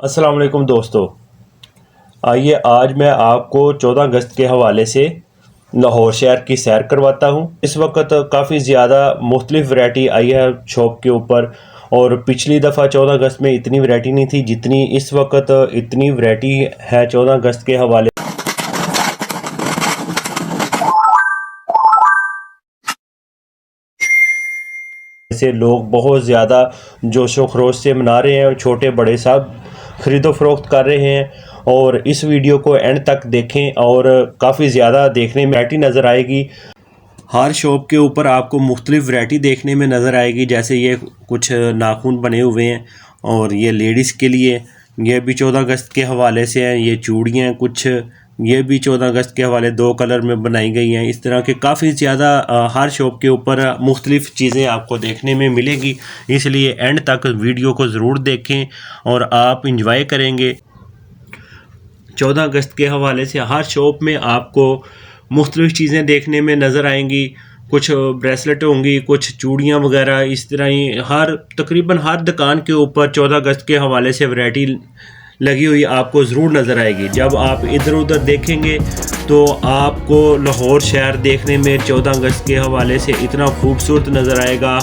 अस्सलाम वालेकुम दोस्तों। आइए आज मैं आपको 14 अगस्त के हवाले से लाहौर शहर की सैर करवाता हूँ। इस वक्त काफ़ी ज़्यादा मुख्तलिफ वैरायटी आई है शॉप के ऊपर, और पिछली दफ़ा 14 अगस्त में इतनी वैरायटी नहीं थी जितनी इस वक्त इतनी वैरायटी है 14 अगस्त के हवाले से। लोग बहुत ज़्यादा जोशो खरोश से मना रहे हैं और छोटे बड़े सब ख़रीदो फरोख्त कर रहे हैं। और इस वीडियो को एंड तक देखें और काफ़ी ज़्यादा देखने में वैरायटी नज़र आएगी। हर शॉप के ऊपर आपको मुख्तलिफ वैरायटी देखने में नज़र आएगी। जैसे ये कुछ नाखून बने हुए हैं और ये लेडीज़ के लिए, ये भी 14 अगस्त के हवाले से हैं। ये चूड़ियाँ कुछ, ये भी 14 अगस्त के हवाले 2 कलर में बनाई गई हैं। इस तरह के काफ़ी ज़्यादा हर शॉप के ऊपर मुख्तलिफ चीज़ें आपको देखने में मिलेगी, इसलिए एंड तक वीडियो को ज़रूर देखें और आप इंजॉय करेंगे। 14 अगस्त के हवाले से हर शॉप में आपको मुख्तलिफ चीज़ें देखने में नज़र आएंगी। कुछ ब्रेसलेट होंगी, कुछ चूड़ियाँ वगैरह, इस तरह ही तकरीबन हर दुकान के ऊपर 14 अगस्त के हवाले से वैरायटी लगी हुई आपको ज़रूर नज़र आएगी। जब आप इधर उधर देखेंगे तो आपको लाहौर शहर देखने में 14 अगस्त के हवाले से इतना खूबसूरत नज़र आएगा।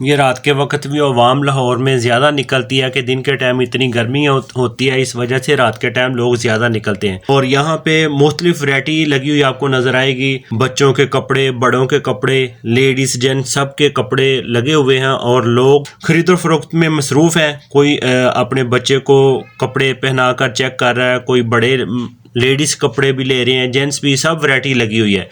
ये रात के वक्त भी अवाम लाहौर में ज़्यादा निकलती है कि दिन के टाइम इतनी गर्मी होती है, इस वजह से रात के टाइम लोग ज़्यादा निकलते हैं। और यहाँ पे मुख्तलिफ वैरायटी लगी हुई आपको नज़र आएगी। बच्चों के कपड़े, बड़ों के कपड़े, लेडीज़ जेंट्स सब के कपड़े लगे हुए हैं और लोग खरीदो फरोख्त में मसरूफ़ है। कोई अपने बच्चे को कपड़े पहना कर चेक कर रहा है, कोई बड़े लेडीज़ कपड़े भी ले रहे हैं, जेंट्स भी, सब वैरायटी लगी हुई है।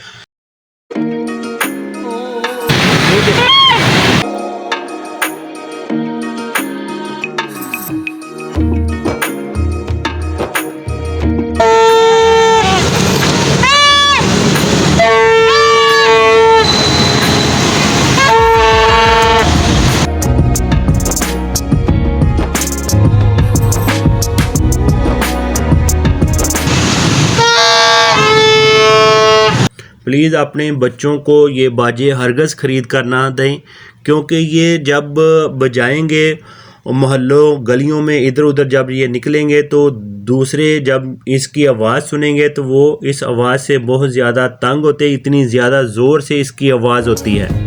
प्लीज़ अपने बच्चों को ये बाजे हरगज़ ख़रीद कर ना दें, क्योंकि ये जब बजाएंगे मोहल्लों गलियों में इधर उधर जब ये निकलेंगे तो दूसरे जब इसकी आवाज़ सुनेंगे तो वो इस आवाज़ से बहुत ज़्यादा तंग होते, इतनी ज़्यादा ज़ोर से इसकी आवाज़ होती है।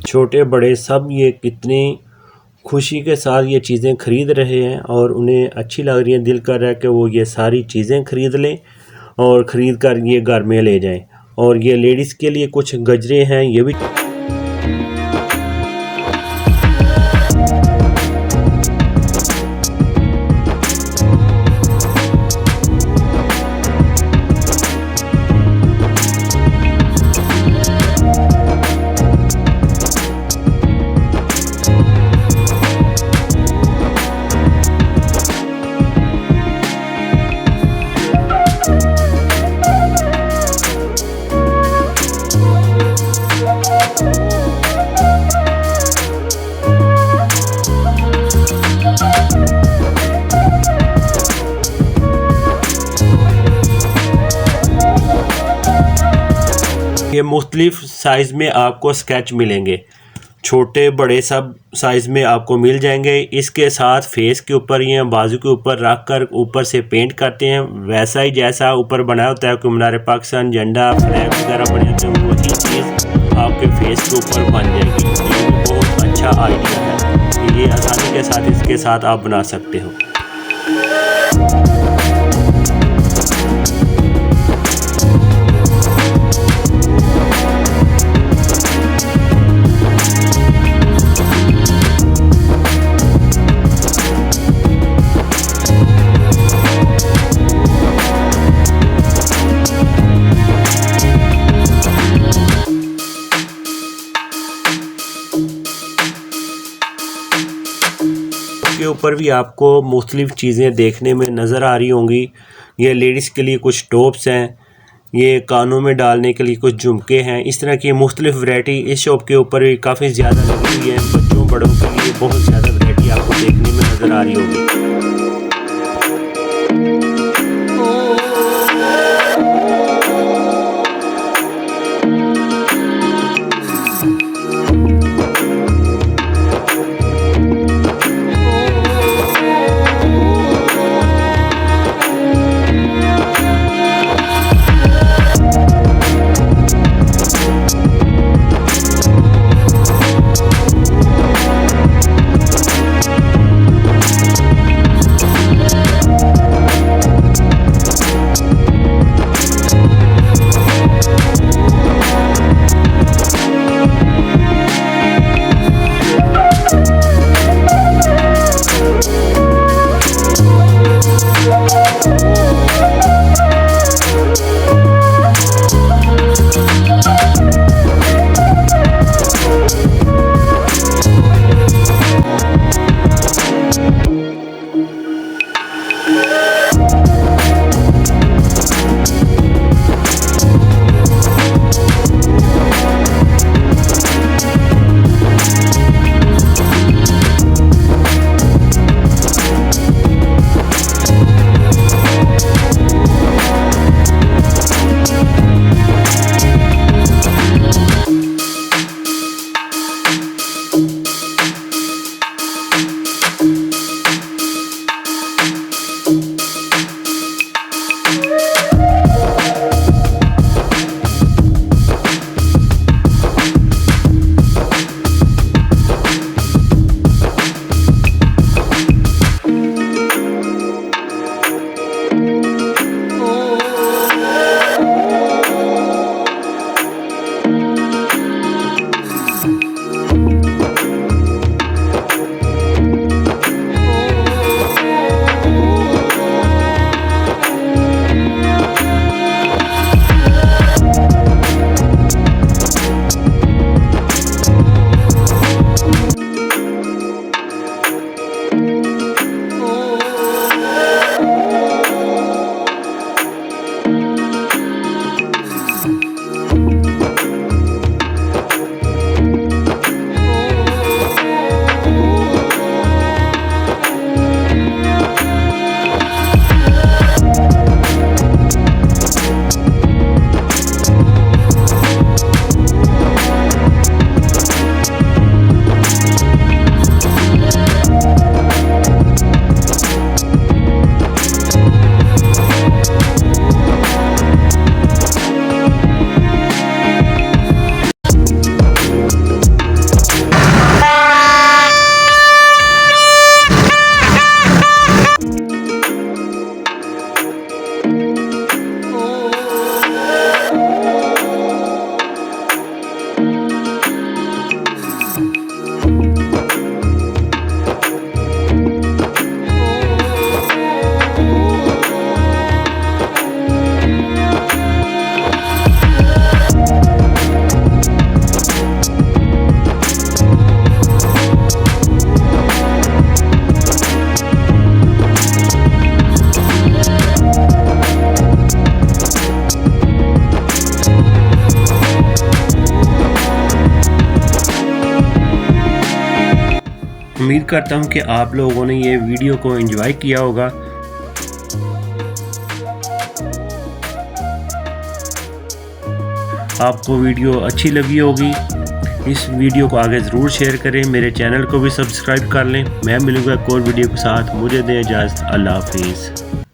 छोटे बड़े सब ये कितनी खुशी के साथ ये चीज़ें ख़रीद रहे हैं और उन्हें अच्छी लग रही है। दिल कर रहा है कि वो ये सारी चीज़ें ख़रीद लें और ख़रीद कर ये घर में ले जाएं। और ये लेडीज़ के लिए कुछ गजरे हैं, ये भी ये मुख्तलिफ साइज़ में आपको स्केच मिलेंगे। छोटे बड़े सब साइज़ में आपको मिल जाएंगे। इसके साथ फेस के ऊपर या बाजू के ऊपर रख कर ऊपर से पेंट करते हैं, वैसा ही जैसा ऊपर बनाया होता है कि मीनार पाकिस्तान झंडा फ्लैग वगैरह बने होते हैं, वही चीज़ आपके फेस के ऊपर बन जाएगी। ये भी बहुत अच्छा आइडिया है, ये आसानी के साथ इसके साथ आप बना सकते हो। के ऊपर भी आपको मुख्तलिफ़ चीज़ें देखने में नज़र आ रही होंगी। ये लेडीज़ के लिए कुछ टॉप्स हैं, ये कानों में डालने के लिए कुछ झुमके हैं। इस तरह की मुख्तलिफ़ वैरायटी इस शॉप के ऊपर भी काफ़ी ज़्यादा लगी हुई है। बच्चों बड़ों के लिए बहुत ज़्यादा वैरायटी आपको देखने में नज़र आ रही होगी। उम्मीद करता हूँ कि आप लोगों ने ये वीडियो को एंजॉय किया होगा। आपको वीडियो अच्छी लगी होगी। इस वीडियो को आगे ज़रूर शेयर करें, मेरे चैनल को भी सब्सक्राइब कर लें। मैं मिलूँगा एक और वीडियो के साथ, मुझे दें इजाज़त। अल्लाह हाफिज़।